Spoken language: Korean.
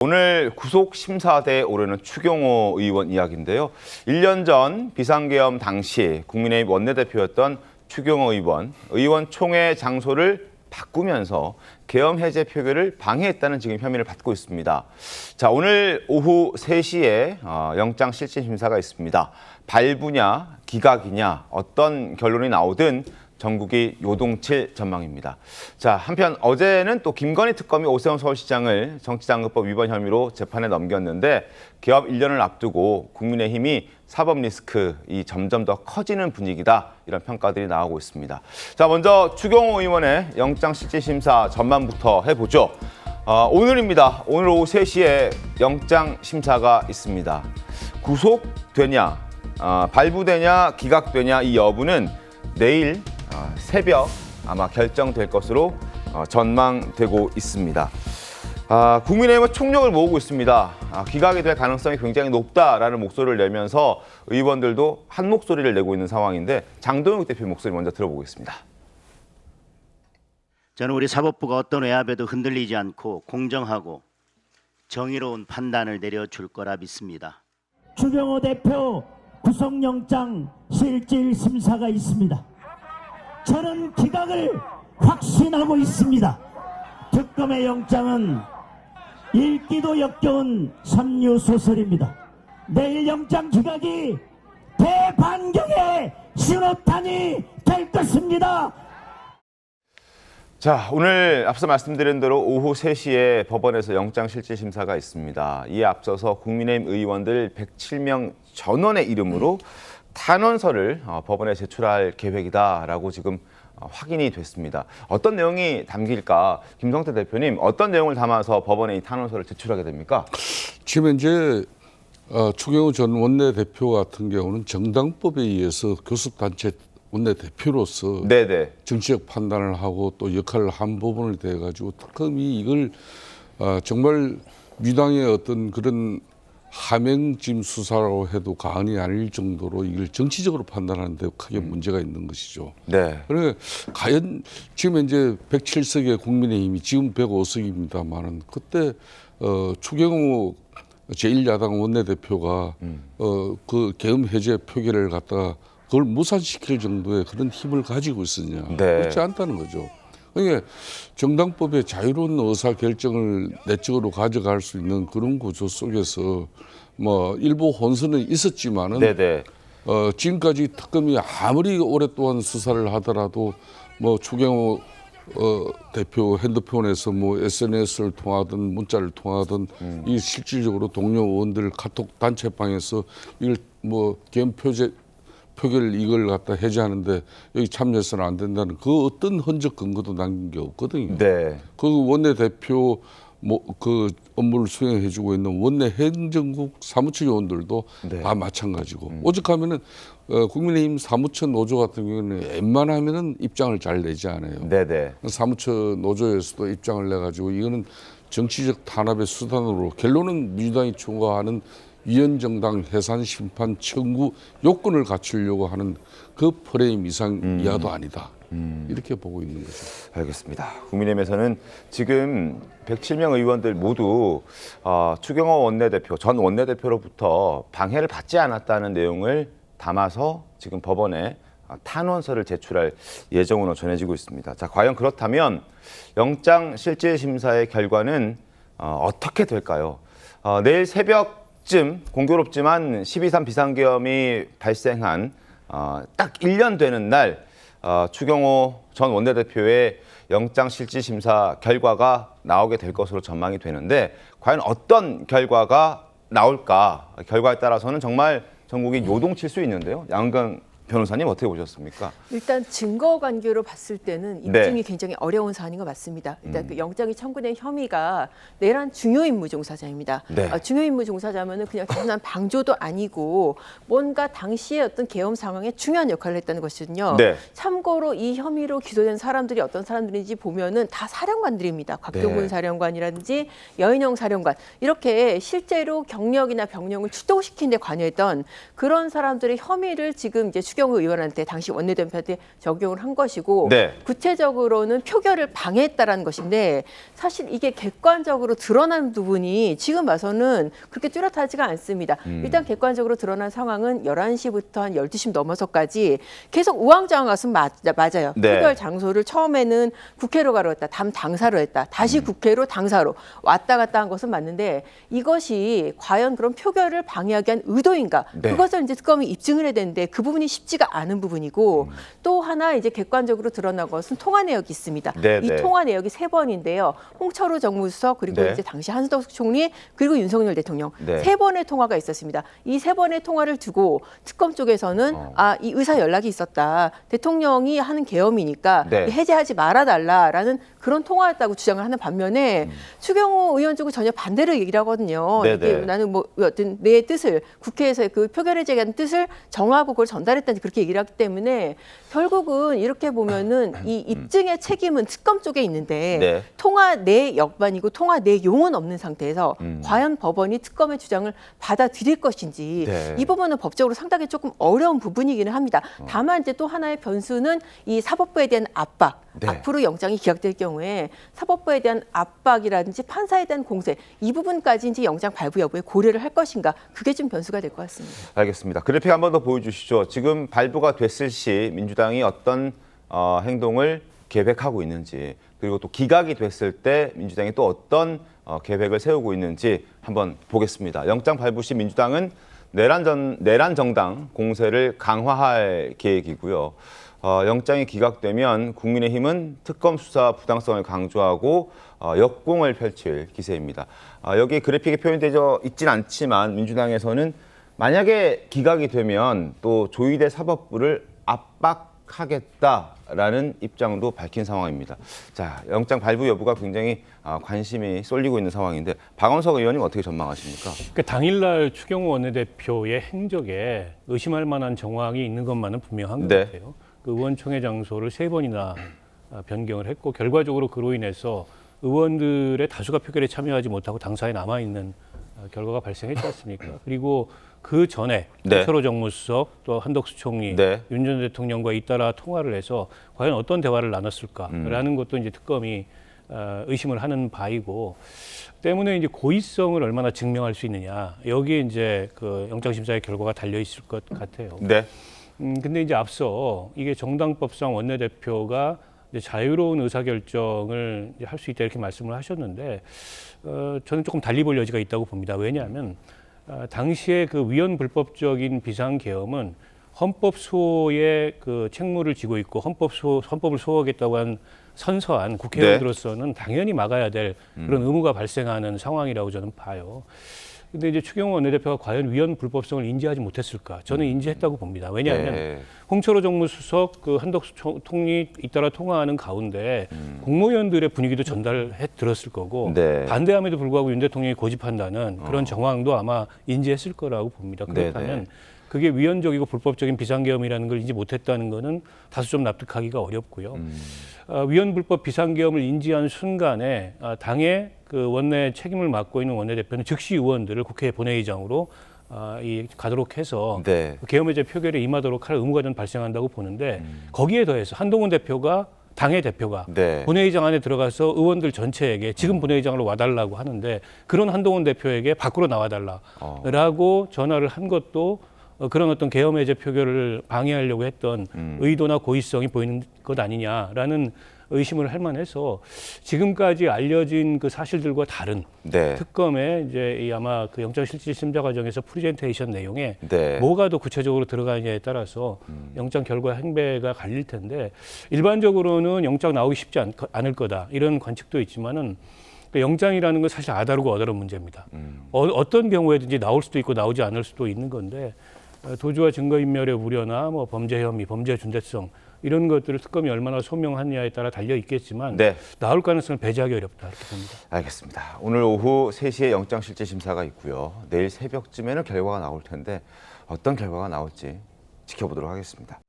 오늘 구속 심사대에 오르는 추경호 의원 이야기인데요. 1년 전 비상계엄 당시 국민의힘 원내대표였던 추경호 의원 총회 장소를 바꾸면서 계엄 해제 표결을 방해했다는 지금 혐의를 받고 있습니다. 자, 오늘 오후 3시에 영장 실질 심사가 있습니다. 발부냐, 기각이냐, 어떤 결론이 나오든 전국이 요동칠 전망입니다. 자, 한편 어제는 또 김건희 특검이 오세훈 서울시장을 정치자금법 위반 혐의로 재판에 넘겼는데 개업 1년을 앞두고 국민의힘이 사법 리스크 점점 더 커지는 분위기다, 이런 평가들이 나오고 있습니다. 자, 먼저 추경호 의원의 영장 실질 심사 전망부터 해보죠. 오늘입니다. 오늘 오후 3시에 영장 심사가 있습니다. 구속되냐, 발부되냐, 기각되냐, 이 여부는 내일 새벽 아마 결정될 것으로 전망되고 있습니다. 국민의힘은 총력을 모으고 있습니다. 기각이 될 가능성이 굉장히 높다라는 목소리를 내면서 의원들도 한 목소리를 내고 있는 상황인데, 장동혁 대표 목소리 먼저 들어보겠습니다. 저는 우리 사법부가 어떤 외압에도 흔들리지 않고 공정하고 정의로운 판단을 내려줄 거라 믿습니다. 추경호 대표 구속영장 실질 심사가 있습니다. 저는 기각을 확신하고 있습니다. 특검의 영장은 읽기도 역겨운 삼류소설입니다. 내일 영장 기각이 대반경의 신호탄이 될 것입니다. 자, 오늘 앞서 말씀드린 대로 오후 3시에 법원에서 영장 실질 심사가 있습니다. 이에 앞서서 국민의힘 의원들 107명 전원의 이름으로 탄원서를 법원에 제출할 계획이다라고 지금 확인이 됐습니다. 어떤 내용이 담길까? 김성태 대표님, 어떤 내용을 담아서 법원에 이 탄원서를 제출하게 됩니까? 지금 이제 추경호 전 원내대표 같은 경우는 정당법에 의해서 교섭단체 원내대표로서 정치적 판단을 하고 또 역할을 한 부분을 대 가지고 특검이 이걸 정말 민당의 어떤 그런 하명짐 수사라고 해도 과언이 아닐 정도로 이걸 정치적으로 판단하는 데 크게 문제가 있는 것이죠. 네. 그러니까 과연 지금 이제 107석의 국민의힘이 지금 105석입니다만은 그때 추경호 제1야당 원내대표가 그 계엄 해제 표결을 갖다가 그걸 무산시킬 정도의 그런 힘을 가지고 있었냐. 네. 그렇지 않다는 거죠. 그러니까 정당법의 자유로운 의사 결정을 내적으로 가져갈 수 있는 그런 구조 속에서 뭐 일부 혼선은 있었지만은 지금까지 특검이 아무리 오랫동안 수사를 하더라도 뭐 추경호 대표 핸드폰에서 뭐 SNS를 통하든 문자를 통하든 이 실질적으로 동료 의원들 카톡 단체방에서 이걸 뭐 계엄 표결 이걸 갖다 해제하는데 여기 참여해서는 안 된다는 그 어떤 흔적 근거도 남긴 게 없거든요. 네. 그 원내대표 그 업무를 수행해주고 있는 원내 행정국 사무처 요원들도 다 마찬가지고 오죽하면은 국민의힘 사무처 노조 같은 경우는 웬만하면은 입장을 잘 내지 않아요. 사무처 노조에서도 입장을 내 가지고 이거는 정치적 탄압의 수단으로 결론은 민주당이 추구하는 위헌정당 해산 심판 청구 요건을 갖추려고 하는 그 프레임 이상 이하도 아니다. 이렇게 보고 있는 거죠. 알겠습니다. 국민의힘에서는 지금 107명 의원들 모두 추경호 원내대표, 전 원내대표로부터 방해를 받지 않았다는 내용을 담아서 지금 법원에 탄원서를 제출할 예정으로 전해지고 있습니다. 자, 과연 그렇다면 영장 실질 심사의 결과는 어떻게 될까요? 내일 새벽쯤 공교롭지만 12.3 비상계엄이 발생한 딱 1년 되는 날 추경호 전 원내대표의 영장 실질 심사 결과가 나오게 될 것으로 전망이 되는데, 과연 어떤 결과가 나올까? 결과에 따라서는 정말 전국이 요동칠 수 있는데요. 양은경 변호사님, 어떻게 보셨습니까? 일단 증거 관계로 봤을 때는 입증이 굉장히 어려운 사안인 것 맞습니다. 일단 그 영장이 청구된 혐의가 내란 중요임무 종사자입니다. 중요임무 종사자면은 그냥 단순한 방조도 아니고 뭔가 당시의 어떤 계엄 상황에 중요한 역할을 했다는 것이거든요. 참고로 이 혐의로 기소된 사람들이 어떤 사람들인지 보면은 다 사령관들입니다. 곽종근 사령관이라든지 여인영 사령관, 이렇게 실제로 경력이나 병력을 출동시키는 데 관여했던 그런 사람들의 혐의를 지금 이제 추경호 의원한테 당시 원내대표한테 적용을 한 것이고 네. 구체적으로는 표결을 방해했다라는 것인데 사실 이게 객관적으로 드러난 부분이 지금 봐서는 그렇게 뚜렷하지가 않습니다. 일단 객관적으로 드러난 상황은 11시부터 한 12시 넘어서까지 계속 우왕좌왕 것은 맞아요. 네. 표결 장소를 처음에는 국회로 가러 했다, 당사로 했다, 다시 국회로 당사로 왔다 갔다 한 것은 맞는데 이것이 과연 그런 표결을 방해하기 위한 의도인가? 네. 그것을 이제 특검이 입증을 해야 되는데 그 부분이 쉽지가 않은 부분이고 또 하나 이제 객관적으로 드러난 것은 통화 내역이 있습니다. 네, 이 네. 통화 내역이 3번인데요. 홍철호 정무수석 그리고 네. 이제 당시 한덕수 총리 그리고 윤석열 대통령 네. 3번의 통화가 있었습니다. 이 3번의 통화를 두고 특검 쪽에서는 이 의사 연락이 있었다. 대통령이 하는 계엄이니까 네. 해제하지 말아달라라는 그런 통화였다고 주장을 하는 반면에 추경호 의원 쪽은 전혀 반대로 얘기를 하거든요. 네, 이게 네. 나는 뭐 어떤 내 뜻을 국회에서 그 표결 해제에 대한 뜻을 정하고 그걸 전달했다는 그렇게 얘기를 하기 때문에 결국은 이렇게 보면은 이 입증의 책임은 특검 쪽에 있는데 네. 통화 내역만이고 통화 내용은 없는 상태에서 과연 법원이 특검의 주장을 받아들일 것인지 네. 이 부분은 법적으로 상당히 조금 어려운 부분이기는 합니다. 다만 이제 또 하나의 변수는 이 사법부에 대한 압박. 네. 앞으로 영장이 기각될 경우에 사법부에 대한 압박이라든지 판사에 대한 공세 이 부분까지 이제 영장 발부 여부에 고려를 할 것인가 그게 좀 변수가 될 것 같습니다. 알겠습니다. 그래픽 한 번 더 보여주시죠. 지금 발부가 됐을 시 민주당이 어떤 행동을 계획하고 있는지 그리고 또 기각이 됐을 때 민주당이 또 어떤 계획을 세우고 있는지 한번 보겠습니다. 영장 발부 시 민주당은 내란 정당 공세를 강화할 계획이고요. 영장이 기각되면 국민의힘은 특검 수사 부당성을 강조하고 역공을 펼칠 기세입니다. 여기 그래픽에 표현되어 있진 않지만 민주당에서는 만약에 기각이 되면 또 조희대 사법부를 압박하겠다라는 입장도 밝힌 상황입니다. 자, 영장 발부 여부가 굉장히 관심이 쏠리고 있는 상황인데 박원석 의원님 어떻게 전망하십니까? 그러니까 당일날 추경호 원내대표의 행적에 의심할 만한 정황이 있는 것만은 분명한 것 네. 같아요. 그 의원총회 장소를 3번이나 변경을 했고 결과적으로 그로 인해서 의원들의 다수가 표결에 참여하지 못하고 당사에 남아있는 결과가 발생했지 않습니까? 그리고 그 전에 네. 홍철호 정무수석 또 한덕수 총리, 네. 윤 전 대통령과 잇따라 통화를 해서 과연 어떤 대화를 나눴을까라는 것도 이제 특검이 의심을 하는 바이고 때문에 이제 고의성을 얼마나 증명할 수 있느냐 여기에 이제 그 영장심사의 결과가 달려 있을 것 같아요. 네. 근데 이제 앞서 이게 정당법상 원내대표가 이제 자유로운 의사결정을 할 수 있다 이렇게 말씀을 하셨는데 저는 조금 달리 볼 여지가 있다고 봅니다. 왜냐하면 당시에 그 위헌 불법적인 비상계엄은 헌법 수호의 그 책무를 지고 있고 헌법을 수호하겠다고 한 선서한 국회의원으로서는 당연히 막아야 될 그런 의무가 발생하는 상황이라고 저는 봐요. 근데 이제 추경호 원내대표가 과연 위헌 불법성을 인지하지 못했을까? 저는 인지했다고 봅니다. 왜냐하면 네. 홍철호 정무수석, 그 한덕수 총리 잇따라 통화하는 가운데 국무위원들의 분위기도 전달해 들었을 거고 네. 반대함에도 불구하고 윤 대통령이 고집한다는 그런 정황도 아마 인지했을 거라고 봅니다. 그렇다면 네. 그게 위헌적이고 불법적인 비상계엄이라는 걸 인지 못했다는 거는 다소 좀 납득하기가 어렵고요. 위헌 불법 비상계엄을 인지한 순간에 당의 그 원내 책임을 맡고 있는 원내대표는 즉시 의원들을 국회 본회의장으로 가도록 해서 네. 계엄해제 표결에 임하도록 할 의무가 저는 발생한다고 보는데 거기에 더해서 한동훈 대표가 당의 대표가 네. 본회의장 안에 들어가서 의원들 전체에게 지금 본회의장으로 와달라고 하는데 그런 한동훈 대표에게 밖으로 나와달라라고 전화를 한 것도 그런 어떤 계엄해제 표결을 방해하려고 했던 의도나 고의성이 보이는 것 아니냐라는 의심을 할 만해서 지금까지 알려진 그 사실들과 다른 네. 특검의 이제 이 아마 그 영장실질심사 과정에서 프리젠테이션 내용에 네. 뭐가 더 구체적으로 들어가느냐에 따라서 영장 결과 행배가 갈릴 텐데 일반적으로는 영장 나오기 쉽지 않을 거다 이런 관측도 있지만은 영장이라는 건 사실 아다르고 어다른 문제입니다. 어떤 경우에든지 나올 수도 있고 나오지 않을 수도 있는 건데 도주와 증거인멸의 우려나 뭐 범죄 혐의, 범죄 중대성 이런 것들을 특검이 얼마나 소명하느냐에 따라 달려 있겠지만 네. 나올 가능성을 배제하기 어렵다 이렇게 봅니다. 알겠습니다. 오늘 오후 3시에 영장실질심사가 있고요. 내일 새벽쯤에는 결과가 나올 텐데 어떤 결과가 나올지 지켜보도록 하겠습니다.